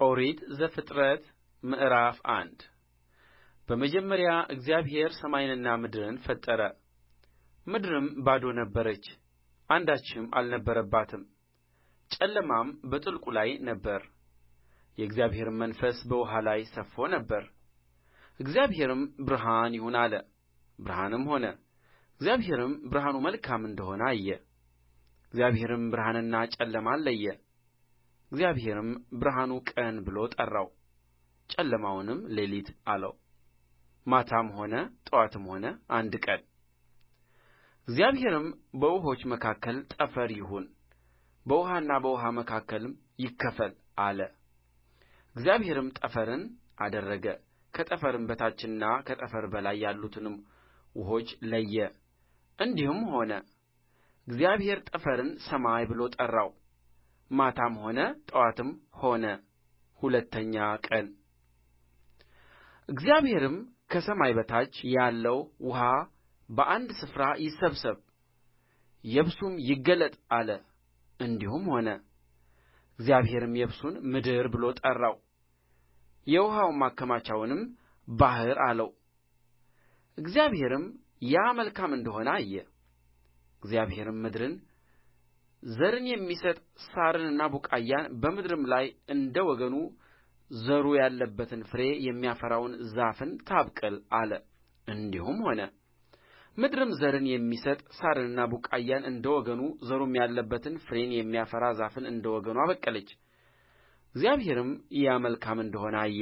ኦሪት ዘፍጥረት ምዕራፍ 1 በመጀመሪያ እግዚአብሔር ሰማይንና ምድርን ፈጠረ። ምድርም ባዶ ነበረች፣ አንዳችም አልነበረባትም፣ ጨለማም በጥልቁ ላይ ነበረ። የእግዚአብሔርም መንፈስ በውኃ ላይ ሰፎ ነበር። እግዚአብሔርም ብርሃን ይሁን አለ፣ ብርሃንም ሆነ። እግዚአብሔርም ብርሃኑ መልካም እንደሆነ አየ። እግዚአብሔርም ብርሃንና ጨለማን ለየ። እግዚአብሔርም ብርሃኑ ቀን ብሎ ጠራው፣ ጨለማውንም ሌሊት አለው። ማታም ሆነ ጥዋትም ሆነ አንድ ቀን። እግዚአብሔርም በውኆች መካከል ጠፈር ይሁን፣ በውኃና በውኃ መካከልም ይክፈል አለ። እግዚአብሔርም ጠፈርን አደረገ፣ ከጠፈርም በታችና ከጠፈር በላይ ያሉትንም ውኆች ለየ። እንዲሁም ሆነ። እግዚአብሔር ጠፈርን ሰማይ ብሎ ጠራው። ማታም ሆነ ጥዋትም ሆነ ሁለተኛ ቀን። እግዚአብሔርም ከሰማይ በታች ያለው ውኃ በአንድ ስፍራ ይሰብሰብ፣ የብሱም ይገለጥ አለ። እንዲሁም ሆነ። እግዚአብሔርም የብሱን ምድር ብሎ ጠራው፣ የውኃው ማከማቻውንም ባሕር አለው። እግዚአብሔርም ያ መልካም እንደሆነ አየ። እግዚአብሔርም ምድርን፣ ዘርን የሚሰጥ ሣርንና ቡቃያን፣ በምድርም ላይ እንደ ወገኑ ዘሩ ያለበትን ፍሬ የሚያፈራውን ዛፍን ታብቅል አለ። እንዲሁም ሆነ። ምድርም ዘርን የሚሰጥ ሣርንና ቡቃያን እንደ ወገኑ፣ ዘሩም ያለበትን ፍሬን የሚያፈራ ዛፍን እንደ ወገኑ አበቀለች። እግዚአብሔርም ያ መልካም እንደሆነ አየ።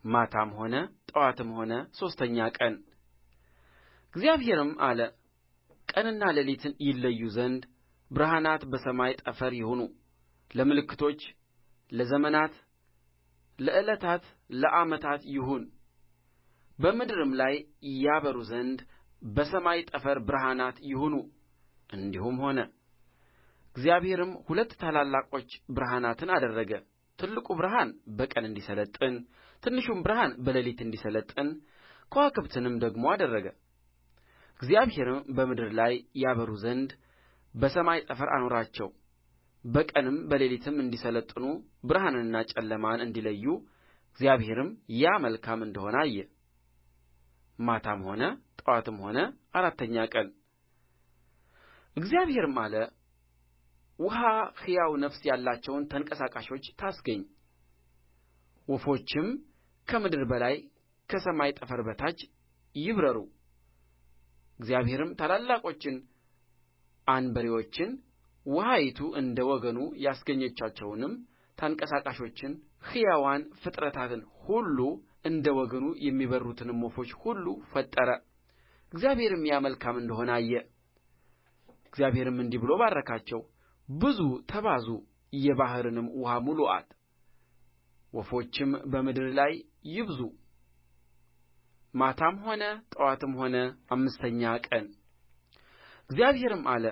ማታም ሆነ ጥዋትም ሆነ ሦስተኛ ቀን። እግዚአብሔርም አለ፣ ቀንና ሌሊትን ይለዩ ዘንድ ብርሃናት በሰማይ ጠፈር ይሁኑ፣ ለምልክቶች፣ ለዘመናት፣ ለዕለታት፣ ለዓመታት ይሁን። በምድርም ላይ ያበሩ ዘንድ በሰማይ ጠፈር ብርሃናት ይሁኑ። እንዲሁም ሆነ። እግዚአብሔርም ሁለት ታላላቆች ብርሃናትን አደረገ፣ ትልቁ ብርሃን በቀን እንዲሠለጥን፣ ትንሹም ብርሃን በሌሊት እንዲሠለጥን፣ ከዋክብትንም ደግሞ አደረገ። እግዚአብሔርም በምድር ላይ ያበሩ ዘንድ በሰማይ ጠፈር አኖራቸው፣ በቀንም በሌሊትም እንዲሠለጥኑ፣ ብርሃንንና ጨለማን እንዲለዩ። እግዚአብሔርም ያ መልካም እንደሆነ አየ። ማታም ሆነ ጥዋትም ሆነ አራተኛ ቀን። እግዚአብሔርም አለ፣ ውኃ ሕያው ነፍስ ያላቸውን ተንቀሳቃሾች ታስገኝ፣ ወፎችም ከምድር በላይ ከሰማይ ጠፈር በታች ይብረሩ። እግዚአብሔርም ታላላቆችን አንበሪዎችን፣ ውኃይቱ እንደ ወገኑ ያስገኘቻቸውንም ተንቀሳቃሾችን፣ ሕያዋን ፍጥረታትን ሁሉ እንደ ወገኑ የሚበርሩትንም ወፎች ሁሉ ፈጠረ። እግዚአብሔርም ያ መልካም እንደሆነ አየ። እግዚአብሔርም እንዲህ ብሎ ባረካቸው፣ ብዙ ተባዙ፣ የባሕርንም ውኃ ሙሉአት፣ ወፎችም በምድር ላይ ይብዙ። ማታም ሆነ ጥዋትም ሆነ አምስተኛ ቀን። እግዚአብሔርም አለ፣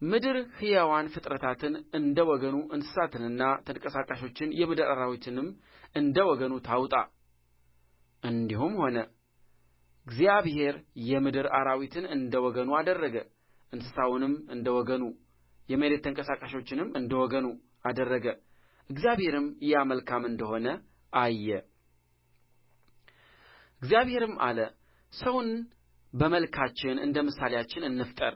ምድር ሕያዋን ፍጥረታትን እንደ ወገኑ፣ እንስሳትንና ተንቀሳቃሾችን፣ የምድር አራዊትንም እንደ ወገኑ ታውጣ። እንዲሁም ሆነ። እግዚአብሔር የምድር አራዊትን እንደ ወገኑ አደረገ፣ እንስሳውንም እንደ ወገኑ፣ የመሬት ተንቀሳቃሾችንም እንደ ወገኑ አደረገ። እግዚአብሔርም ያ መልካም እንደሆነ አየ። እግዚአብሔርም አለ፣ ሰውን በመልካችን እንደ ምሳሌአችን እንፍጠር፣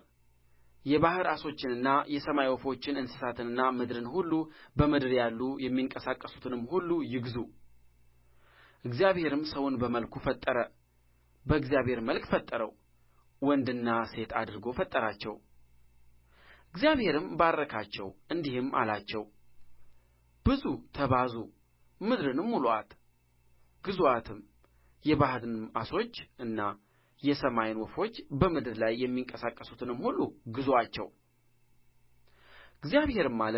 የባሕር ዓሦችንና የሰማይ ወፎችን፣ እንስሳትንና ምድርን ሁሉ፣ በምድር ያሉ የሚንቀሳቀሱትንም ሁሉ ይግዙ። እግዚአብሔርም ሰውን በመልኩ ፈጠረ፣ በእግዚአብሔር መልክ ፈጠረው፣ ወንድና ሴት አድርጎ ፈጠራቸው። እግዚአብሔርም ባረካቸው፣ እንዲህም አላቸው፣ ብዙ ተባዙ፣ ምድርንም ሙሉአት፣ ግዙአትም፣ የባሕርንም ዓሦች እና የሰማይን ወፎች፣ በምድር ላይ የሚንቀሳቀሱትንም ሁሉ ግዙአቸው። እግዚአብሔርም አለ፣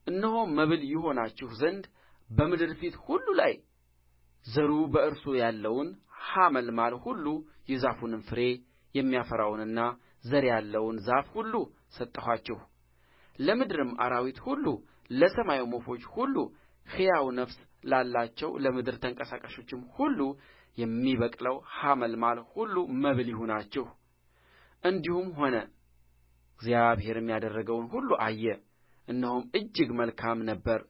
እነሆ መብል ይሆናችሁ ዘንድ በምድር ፊት ሁሉ ላይ ዘሩ በእርሱ ያለውን ሐመልማል ሁሉ፣ የዛፉንም ፍሬ የሚያፈራውንና ዘር ያለውን ዛፍ ሁሉ ሰጠኋችሁ። ለምድርም አራዊት ሁሉ፣ ለሰማይም ወፎች ሁሉ፣ ሕያው ነፍስ ላላቸው ለምድር ተንቀሳቃሾችም ሁሉ የሚበቅለው ሐመልማል ሁሉ መብል ይሁናችሁ። እንዲሁም ሆነ። እግዚአብሔርም ያደረገውን ሁሉ አየ፣ እነሆም እጅግ መልካም ነበረ።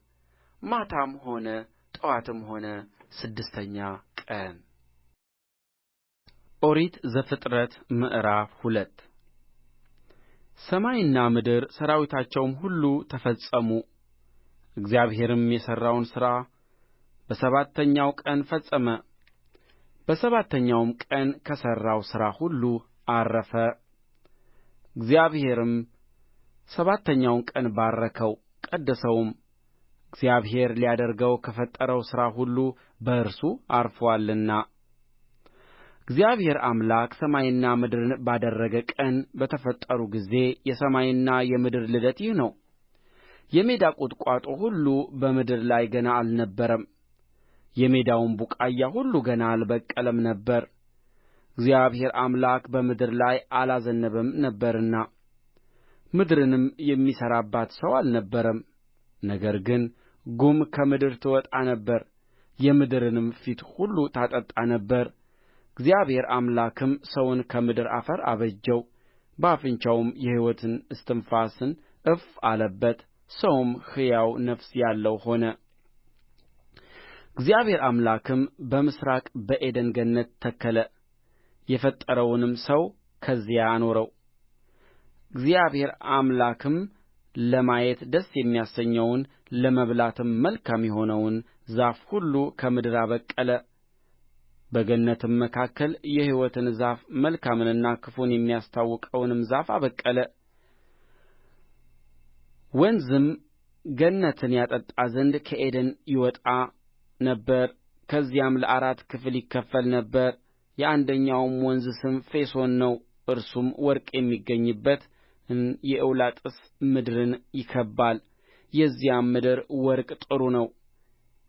ማታም ሆነ ጥዋትም ሆነ ስድስተኛ ቀን። ኦሪት ዘፍጥረት ምዕራፍ 2 ሰማይና ምድር ሠራዊታቸውም ሁሉ ተፈጸሙ። እግዚአብሔርም የሠራውን ሥራ በሰባተኛው ቀን ፈጸመ። በሰባተኛውም ቀን ከሠራው ሥራ ሁሉ ዐረፈ። እግዚአብሔርም ሰባተኛውን ቀን ባረከው ቀደሰውም፣ እግዚአብሔር ሊያደርገው ከፈጠረው ሥራ ሁሉ በእርሱ ዐርፎአልና። እግዚአብሔር አምላክ ሰማይንና ምድርን ባደረገ ቀን በተፈጠሩ ጊዜ የሰማይና የምድር ልደት ይህ ነው። የሜዳ ቁጥቋጦ ሁሉ በምድር ላይ ገና አልነበረም፣ የሜዳውም ቡቃያ ሁሉ ገና አልበቀለም ነበር። እግዚአብሔር አምላክ በምድር ላይ አላዘነበም ነበርና ምድርንም የሚሠራባት ሰው አልነበረም። ነገር ግን ጉም ከምድር ትወጣ ነበር፣ የምድርንም ፊት ሁሉ ታጠጣ ነበር። እግዚአብሔር አምላክም ሰውን ከምድር አፈር አበጀው፣ በአፍንጫውም የሕይወትን እስትንፋስን እፍ አለበት፣ ሰውም ሕያው ነፍስ ያለው ሆነ። እግዚአብሔር አምላክም በምሥራቅ በዔድን ገነት ተከለ፣ የፈጠረውንም ሰው ከዚያ አኖረው። እግዚአብሔር አምላክም ለማየት ደስ የሚያሰኘውን ለመብላትም መልካም የሆነውን ዛፍ ሁሉ ከምድር አበቀለ። በገነትም መካከል የሕይወትን ዛፍ መልካምንና ክፉን የሚያስታውቀውንም ዛፍ አበቀለ። ወንዝም ገነትን ያጠጣ ዘንድ ከዔድን ይወጣ ነበር፣ ከዚያም ለአራት ክፍል ይከፈል ነበር። የአንደኛውም ወንዝ ስም ፊሶን ነው፣ እርሱም ወርቅ የሚገኝበትን የኤውላጥስ ምድርን ይከብባል። የዚያም ምድር ወርቅ ጥሩ ነው፣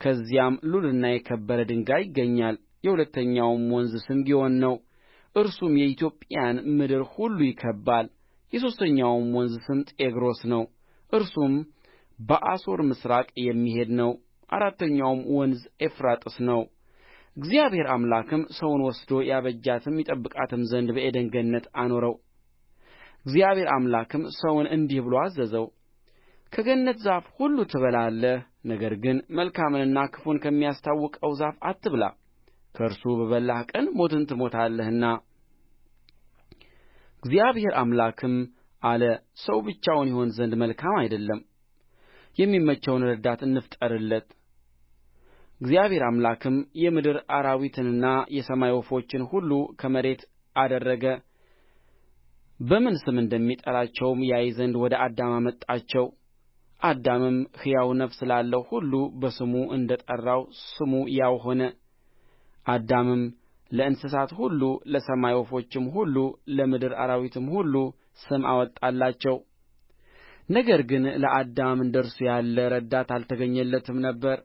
ከዚያም ሉልና የከበረ ድንጋይ ይገኛል። የሁለተኛውም ወንዝ ስም ግዮን ነው፣ እርሱም የኢትዮጵያን ምድር ሁሉ ይከብባል። የሦስተኛውም ወንዝ ስም ጤግሮስ ነው፣ እርሱም በአሦር ምሥራቅ የሚሄድ ነው። አራተኛውም ወንዝ ኤፍራጥስ ነው። እግዚአብሔር አምላክም ሰውን ወስዶ ያበጃትም ይጠብቃትም ዘንድ በዔድን ገነት አኖረው። እግዚአብሔር አምላክም ሰውን እንዲህ ብሎ አዘዘው፣ ከገነት ዛፍ ሁሉ ትበላለህ፣ ነገር ግን መልካምንና ክፉን ከሚያስታውቀው ዛፍ አትብላ፣ ከእርሱ በበላህ ቀን ሞትን ትሞታለህና። እግዚአብሔር አምላክም አለ፣ ሰው ብቻውን ይሆን ዘንድ መልካም አይደለም፣ የሚመቸውን ረዳት እንፍጠርለት። እግዚአብሔር አምላክም የምድር አራዊትንና የሰማይ ወፎችን ሁሉ ከመሬት አደረገ፣ በምን ስም እንደሚጠራቸውም ያይ ዘንድ ወደ አዳም አመጣቸው። አዳምም ሕያው ነፍስ ላለው ሁሉ በስሙ እንደ ጠራው ስሙ ያው ሆነ። አዳምም ለእንስሳት ሁሉ፣ ለሰማይ ወፎችም ሁሉ፣ ለምድር አራዊትም ሁሉ ስም አወጣላቸው። ነገር ግን ለአዳም እንደ እርሱ ያለ ረዳት አልተገኘለትም ነበር።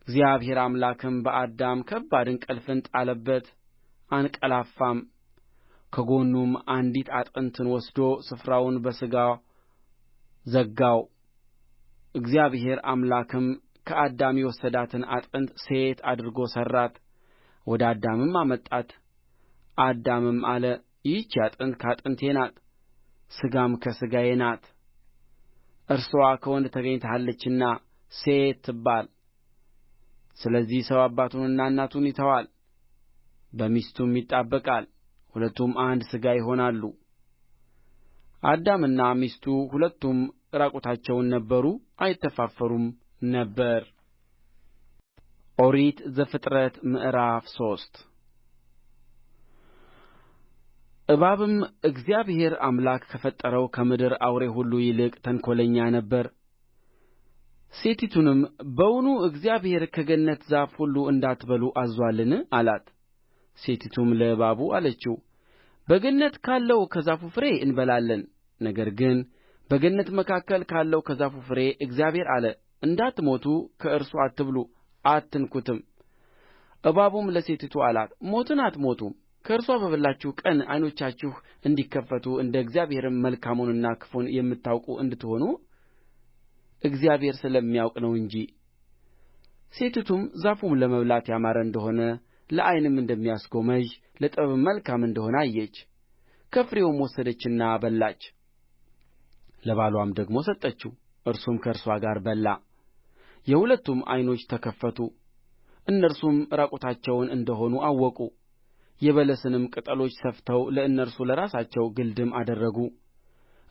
እግዚአብሔር አምላክም በአዳም ከባድ እንቅልፍን ጣለበት፣ አንቀላፋም። ከጎኑም አንዲት አጥንትን ወስዶ ስፍራውን በሥጋ ዘጋው። እግዚአብሔር አምላክም ከአዳም የወሰዳትን አጥንት ሴት አድርጎ ሠራት፣ ወደ አዳምም አመጣት። አዳምም አለ፣ ይህች አጥንት ከአጥንቴ ናት፣ ሥጋም ከሥጋዬ ናት። እርስዋ ከወንድ ተገኝታለችና ሴት ትባል። ስለዚህ ሰው አባቱንና እናቱን ይተዋል፣ በሚስቱም ይጣበቃል፣ ሁለቱም አንድ ሥጋ ይሆናሉ። አዳምና ሚስቱ ሁለቱም ዕራቁታቸውን ነበሩ፣ አይተፋፈሩም ነበር። ኦሪት ዘፍጥረት ምዕራፍ 3 እባብም እግዚአብሔር አምላክ ከፈጠረው ከምድር አውሬ ሁሉ ይልቅ ተንኰለኛ ነበረ። ሴቲቱንም በውኑ እግዚአብሔር ከገነት ዛፍ ሁሉ እንዳትበሉ አዝዞአልን? አላት። ሴቲቱም ለእባቡ አለችው፣ በገነት ካለው ከዛፉ ፍሬ እንበላለን። ነገር ግን በገነት መካከል ካለው ከዛፉ ፍሬ እግዚአብሔር አለ፣ እንዳትሞቱ ከእርሱ አትብሉ፣ አትንኩትም። እባቡም ለሴቲቱ አላት፣ ሞትን አትሞቱም። ከእርሷ በበላችሁ ቀን ዓይኖቻችሁ እንዲከፈቱ እንደ እግዚአብሔርም መልካሙንና ክፉን የምታውቁ እንድትሆኑ እግዚአብሔር ስለሚያውቅ ነው እንጂ። ሴቲቱም ዛፉም ለመብላት ያማረ እንደሆነ ለዓይንም እንደሚያስጎመጅ ለጥበብም መልካም እንደሆነ አየች። ከፍሬውም ወሰደችና በላች፣ ለባልዋም ደግሞ ሰጠችው፣ እርሱም ከእርስዋ ጋር በላ። የሁለቱም ዓይኖች ተከፈቱ፣ እነርሱም ዕራቁታቸውን እንደ ሆኑ አወቁ። የበለስንም ቅጠሎች ሰፍተው ለእነርሱ ለራሳቸው ግልድም አደረጉ።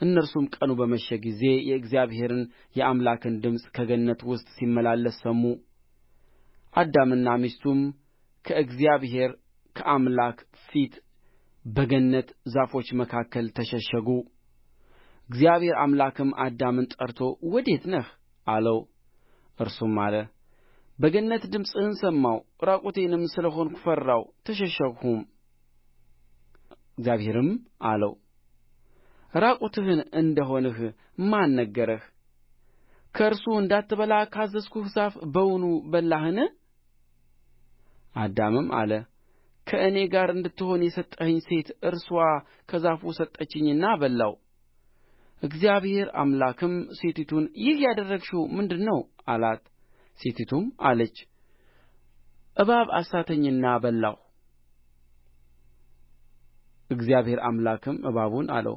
እነርሱም ቀኑ በመሸ ጊዜ የእግዚአብሔርን የአምላክን ድምፅ ከገነት ውስጥ ሲመላለስ ሰሙ። አዳምና ሚስቱም ከእግዚአብሔር ከአምላክ ፊት በገነት ዛፎች መካከል ተሸሸጉ። እግዚአብሔር አምላክም አዳምን ጠርቶ ወዴት ነህ አለው። እርሱም አለ በገነት ድምፅህን ሰማሁ፣ ዕራቁቴንም ስለ ሆንሁ ፈራሁ፣ ተሸሸግሁም። እግዚአብሔርም አለው ዕራቁትህን እንደ ሆንህ ማን ነገረህ? ከእርሱ እንዳትበላ ካዘዝሁህ ዛፍ በውኑ በላህን? አዳምም አለ ከእኔ ጋር እንድትሆን የሰጠኸኝ ሴት እርስዋ ከዛፉ ሰጠችኝና በላሁ። እግዚአብሔር አምላክም ሴቲቱን ይህ ያደረግሽው ምንድር ነው አላት። ሴቲቱም አለች እባብ አሳተኝና በላሁ። እግዚአብሔር አምላክም እባቡን አለው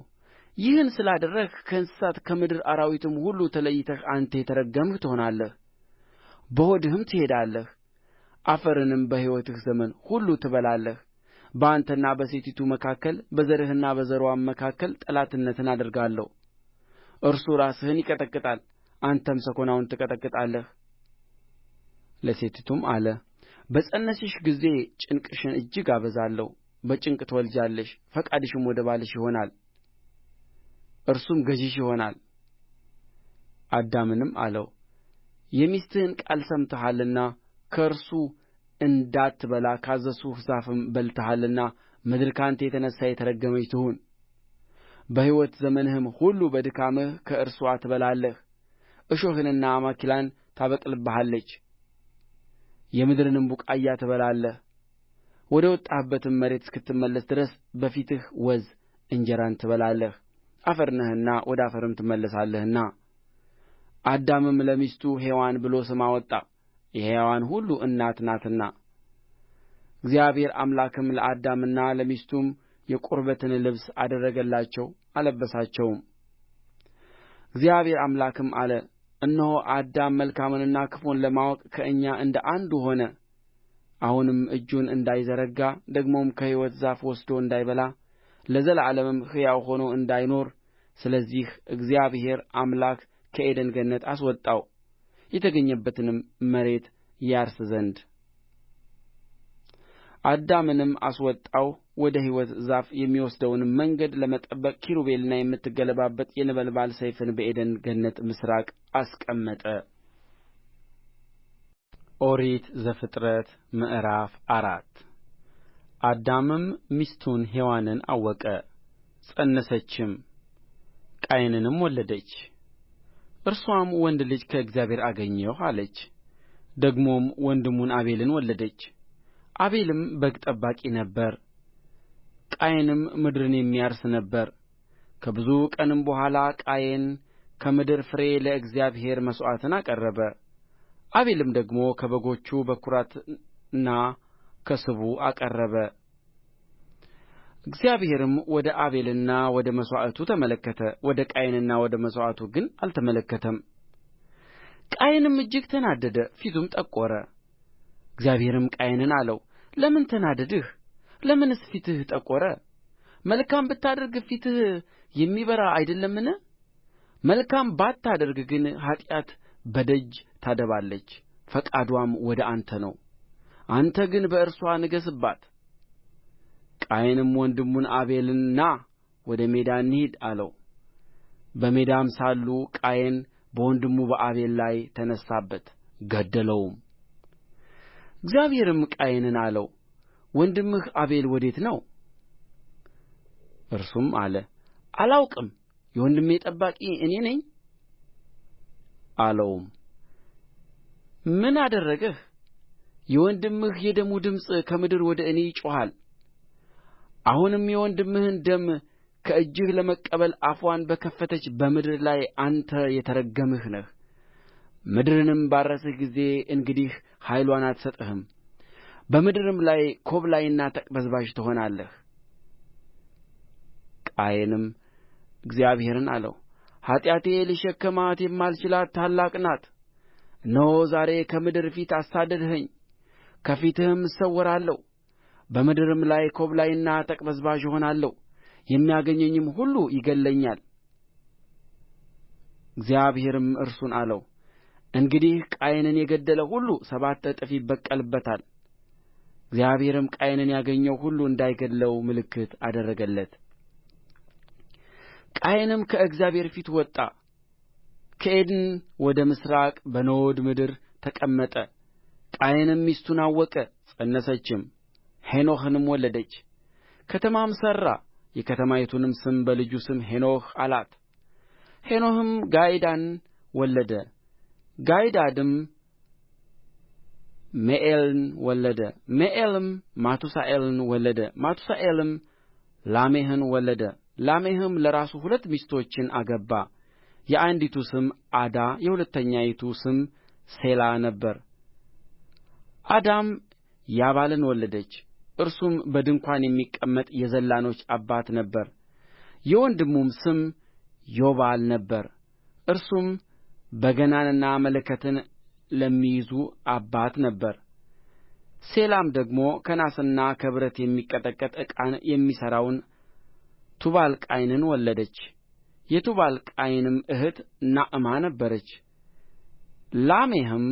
ይህን ስላደረግህ ከእንስሳት ከምድር አራዊትም ሁሉ ተለይተህ አንተ የተረገምህ ትሆናለህ፣ በሆድህም ትሄዳለህ፣ አፈርንም በሕይወትህ ዘመን ሁሉ ትበላለህ። በአንተና በሴቲቱ መካከል በዘርህና በዘርዋም መካከል ጠላትነትን አደርጋለሁ። እርሱ ራስህን ይቀጠቅጣል፣ አንተም ሰኰናውን ትቀጠቅጣለህ። ለሴቲቱም አለ በፀነስሽ ጊዜ ጭንቅሽን እጅግ አበዛለሁ፣ በጭንቅ ትወልጃለሽ፣ ፈቃድሽም ወደ ባልሽ ይሆናል፣ እርሱም ገዥሽ ይሆናል። አዳምንም አለው የሚስትህን ቃል ሰምተሃልና ከእርሱ እንዳትበላ ካዘዝሁህ ዛፍም በልተሃልና ምድር ከአንተ የተነሣ የተረገመች ትሁን። በሕይወት ዘመንህም ሁሉ በድካምህ ከእርስዋ ትበላለህ። እሾህንና አሜከላን ታበቅልብሃለች፣ የምድርንም ቡቃያ ትበላለህ። ወደ ወጣህበትም መሬት እስክትመለስ ድረስ በፊትህ ወዝ እንጀራን ትበላለህ፣ አፈር ነህና ወደ አፈርም ትመለሳለህና። አዳምም ለሚስቱ ሔዋን ብሎ ስም አወጣ፣ የሕያዋን ሁሉ እናት ናትና። እግዚአብሔር አምላክም ለአዳምና ለሚስቱም የቁርበትን ልብስ አደረገላቸው፣ አለበሳቸውም። እግዚአብሔር አምላክም አለ እነሆ አዳም መልካምንና ክፉን ለማወቅ ከእኛ እንደ አንዱ ሆነ። አሁንም እጁን እንዳይዘረጋ ደግሞም ከሕይወት ዛፍ ወስዶ እንዳይበላ ለዘላለምም ሕያው ሆኖ እንዳይኖር ስለዚህ እግዚአብሔር አምላክ ከዔድን ገነት አስወጣው፣ የተገኘበትንም መሬት ያርስ ዘንድ። አዳምንም አስወጣው፣ ወደ ሕይወት ዛፍ የሚወስደውንም መንገድ ለመጠበቅ ኪሩቤልንና የምትገለባበጥ የነበልባል ሰይፍን በዔድን ገነት ምሥራቅ አስቀመጠ። ኦሪት ዘፍጥረት ምዕራፍ 4 አዳምም ሚስቱን ሔዋንን አወቀ፣ ፀነሰችም፣ ቃየንንም ወለደች። እርስዋም ወንድ ልጅ ከእግዚአብሔር አገኘሁ አለች። ደግሞም ወንድሙን አቤልን ወለደች። አቤልም በግ ጠባቂ ነበረ፣ ቃየንም ምድርን የሚያርስ ነበረ። ከብዙ ቀንም በኋላ ቃየን ከምድር ፍሬ ለእግዚአብሔር መሥዋዕትን አቀረበ። አቤልም ደግሞ ከበጎቹ በኵራትና ከስቡ አቀረበ። እግዚአብሔርም ወደ አቤልና ወደ መሥዋዕቱ ተመለከተ፣ ወደ ቃየንና ወደ መሥዋዕቱ ግን አልተመለከተም። ቃየንም እጅግ ተናደደ፣ ፊቱም ጠቈረ። እግዚአብሔርም ቃየንን አለው ለምን ተናደድህ? ለምንስ ፊትህ ጠቈረ? መልካም ብታደርግ ፊትህ የሚበራ አይደለምን? መልካም ባታደርግ ግን ኃጢአት በደጅ ታደባለች፣ ፈቃድዋም ወደ አንተ ነው፣ አንተ ግን በእርስዋ ንገሥባት። ቃየንም ወንድሙን አቤልን ና ወደ ሜዳ እንሂድ አለው። በሜዳም ሳሉ ቃየን በወንድሙ በአቤል ላይ ተነሣበት፣ ገደለውም። እግዚአብሔርም ቃየንን አለው ወንድምህ አቤል ወዴት ነው? እርሱም አለ አላውቅም፣ የወንድሜ ጠባቂ እኔ ነኝ አለውም። ምን አደረግህ? የወንድምህ የደሙ ድምፅ ከምድር ወደ እኔ ይጮኻል። አሁንም የወንድምህን ደም ከእጅህ ለመቀበል አፍዋን በከፈተች በምድር ላይ አንተ የተረገምህ ነህ። ምድርንም ባረስህ ጊዜ እንግዲህ ኃይልዋን አትሰጥህም፣ በምድርም ላይ ኰብላይና ተቅበዝባዥ ትሆናለህ። ቃየንም እግዚአብሔርን አለው ኃጢአቴ ልሸከማት የማልችላት ታላቅ ናት። እነሆ ዛሬ ከምድር ፊት አሳደድኸኝ፣ ከፊትህም እሰወራለሁ። በምድርም ላይ ኰብላይና ተቅበዝባዥ እሆናለሁ፣ የሚያገኘኝም ሁሉ ይገድለኛል። እግዚአብሔርም እርሱን አለው፣ እንግዲህ ቃየንን የገደለ ሁሉ 7 እጥፍ ይበቀልበታል። እግዚአብሔርም ቃየንን ያገኘው ሁሉ እንዳይገድለው ምልክት አደረገለት። ቃየንም ከእግዚአብሔር ፊት ወጣ፣ ከዔድን ወደ ምሥራቅ በኖድ ምድር ተቀመጠ። ቃየንም ሚስቱን አወቀ፣ ፀነሰችም፣ ሄኖሕንም ወለደች። ከተማም ሠራ፣ የከተማይቱንም ስም በልጁ ስም ሄኖሕ አላት። ሄኖሕም ጋይዳድን ወለደ። ጋይዳድም ሜኤልን ወለደ። ሜኤልም ማቱሣኤልን ወለደ። ማቱሣኤልም ላሜሕን ወለደ። ላሜሕም ለራሱ 2 ሚስቶችን አገባ። የአንዲቱ ስም ዓዳ የሁለተኛይቱ ስም ሴላ ነበረ። ዓዳም ያባልን ወለደች። እርሱም በድንኳን የሚቀመጥ የዘላኖች አባት ነበረ። የወንድሙም ስም ዮባል ነበረ። እርሱም በገናንና መለከትን ለሚይዙ አባት ነበረ። ሴላም ደግሞ ከናስና ከብረት የሚቀጠቀጥ ዕቃን የሚሠራውን ቱባልቃይንን ወለደች። የቱባልቃይንም እኅት ናዕማ ነበረች። ላሜሕም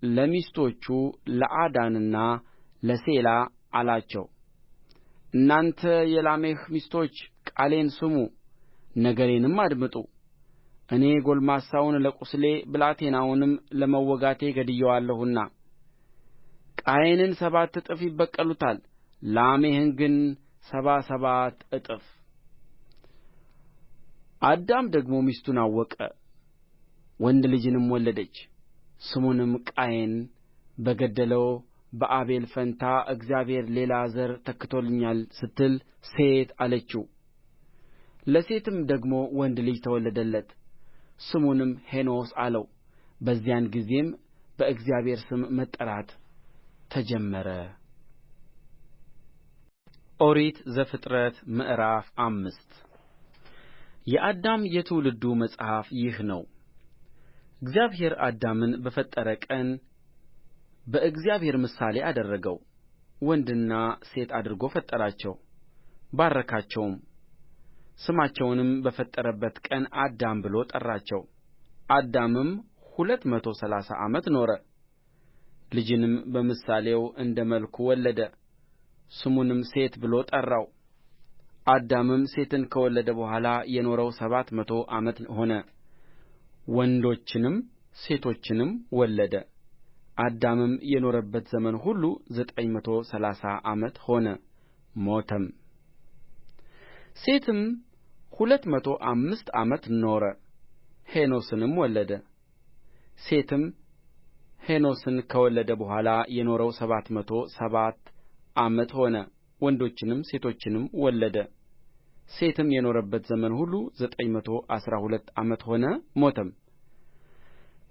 ለሚስቶቹ ለዓዳና ለሴላ አላቸው፣ እናንተ የላሜሕ ሚስቶች ቃሌን ስሙ፣ ነገሬንም አድምጡ። እኔ ጕልማሳውን ለቍስሌ ብላቴናውንም ለመወጋቴ ገድዬዋለሁና ቃየንን 7 እጥፍ ይበቀሉታል፣ ላሜሕን ግን 77 እጥፍ። አዳም ደግሞ ሚስቱን አወቀ፣ ወንድ ልጅንም ወለደች። ስሙንም ቃየን በገደለው በአቤል ፋንታ እግዚአብሔር ሌላ ዘር ተክቶልኛል ስትል ሴት አለችው። ለሴትም ደግሞ ወንድ ልጅ ተወለደለት፣ ስሙንም ሄኖስ አለው። በዚያን ጊዜም በእግዚአብሔር ስም መጠራት ተጀመረ። ኦሪት ዘፍጥረት ምዕራፍ 5 የአዳም የትውልዱ መጽሐፍ ይህ ነው። እግዚአብሔር አዳምን በፈጠረ ቀን በእግዚአብሔር ምሳሌ አደረገው፣ ወንድና ሴት አድርጎ ፈጠራቸው፣ ባረካቸውም። ስማቸውንም በፈጠረበት ቀን አዳም ብሎ ጠራቸው። አዳምም 230 ዓመት ኖረ፣ ልጅንም በምሳሌው እንደ መልኩ ወለደ፣ ስሙንም ሴት ብሎ ጠራው። አዳምም ሴትን ከወለደ በኋላ የኖረው 700 ዓመት ሆነ፣ ወንዶችንም ሴቶችንም ወለደ። አዳምም የኖረበት ዘመን ሁሉ 930 ዓመት ሆነ፣ ሞተም። ሴትም 205 ዓመት ኖረ፣ ሄኖስንም ወለደ። ሴትም ሄኖስን ከወለደ በኋላ የኖረው 707 ዓመት ሆነ፣ ወንዶችንም ሴቶችንም ወለደ። ሴትም የኖረበት ዘመን ሁሉ 912 ዓመት ሆነ፣ ሞተም።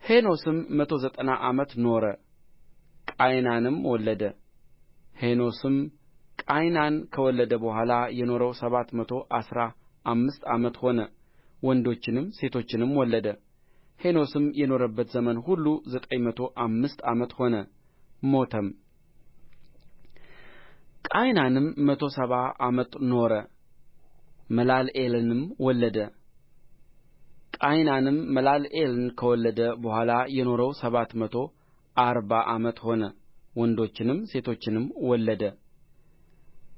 ሄኖስም 190 ዓመት ኖረ፣ ቃይናንም ወለደ። ሄኖስም ቃይናን ከወለደ በኋላ የኖረው 715 ዓመት ሆነ፣ ወንዶችንም ሴቶችንም ወለደ። ሄኖስም የኖረበት ዘመን ሁሉ 905 ዓመት ሆነ፣ ሞተም። ቃይናንም 170 ዓመት ኖረ፣ መላልኤልንም ወለደ። ቃይናንም መላልኤልን ከወለደ በኋላ የኖረው 740 ዓመት ሆነ፣ ወንዶችንም ሴቶችንም ወለደ።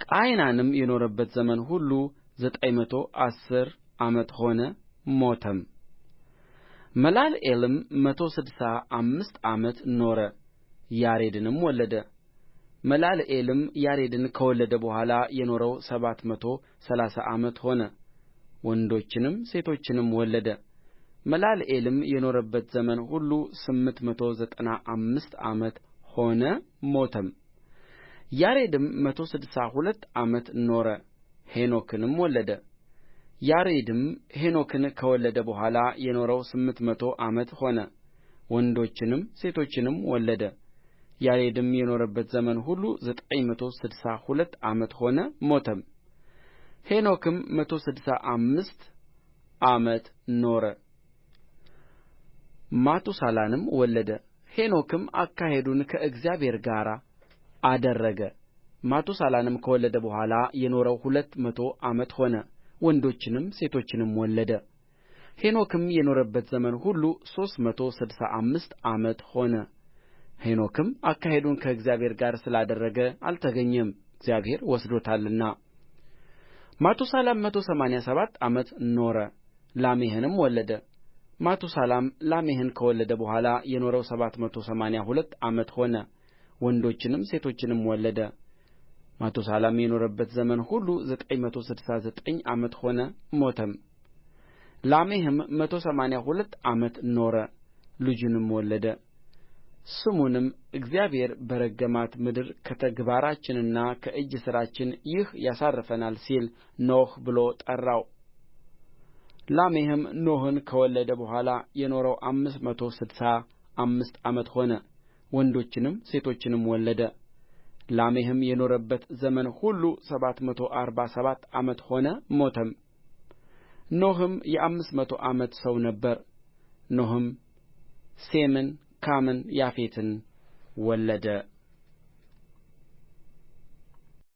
ቃይናንም የኖረበት ዘመን ሁሉ 910 ዓመት ሆነ፣ ሞተም። መላልኤልም 165 ዓመት ኖረ፣ ያሬድንም ወለደ። መላልኤልም ያሬድን ከወለደ በኋላ የኖረው 730 ዓመት ሆነ፣ ወንዶችንም ሴቶችንም ወለደ። መላልኤልም የኖረበት ዘመን ሁሉ 895 ዓመት ሆነ፣ ሞተም። ያሬድም 162 ዓመት ኖረ፣ ሄኖክንም ወለደ። ያሬድም ሄኖክን ከወለደ በኋላ የኖረው 800 ዓመት ሆነ፣ ወንዶችንም ሴቶችንም ወለደ። ያሬድም የኖረበት ዘመን ሁሉ 962 ዓመት ሆነ፣ ሞተም። ሄኖክም 165 ዓመት ኖረ፣ ማቱሳላንም ወለደ። ሄኖክም አካሄዱን ከእግዚአብሔር ጋር አደረገ ማቱሳላንም ከወለደ በኋላ የኖረው 200 ዓመት ሆነ ወንዶችንም ሴቶችንም ወለደ ሄኖክም የኖረበት ዘመን ሁሉ 365 ዓመት ሆነ ሄኖክም አካሄዱን ከእግዚአብሔር ጋር ስላደረገ አልተገኘም እግዚአብሔር ወስዶታልና ማቱሳላም 187 ዓመት ኖረ ላሜሕንም ወለደ ማቱሳላም ላሜሕን ከወለደ በኋላ የኖረው 782 ዓመት ሆነ ወንዶችንም ሴቶችንም ወለደ ማቱሳላም የኖረበት ዘመን ሁሉ 969 ዓመት ሆነ ሞተም ላሜሕም 182 ዓመት ኖረ ልጅንም ወለደ ስሙንም እግዚአብሔር በረገማት ምድር ከተግባራችንና ከእጅ ሥራችን ይህ ያሳርፈናል ሲል ኖኅ ብሎ ጠራው ላሜሕም ኖኅን ከወለደ በኋላ የኖረው 565 ዓመት ሆነ ወንዶችንም ሴቶችንም ወለደ ላሜሕም የኖረበት ዘመን ሁሉ 747 ዓመት ሆነ ሞተም ኖኅም የ500 ዓመት ሰው ነበረ ኖኅም ሴምን ካምን ያፌትን ወለደ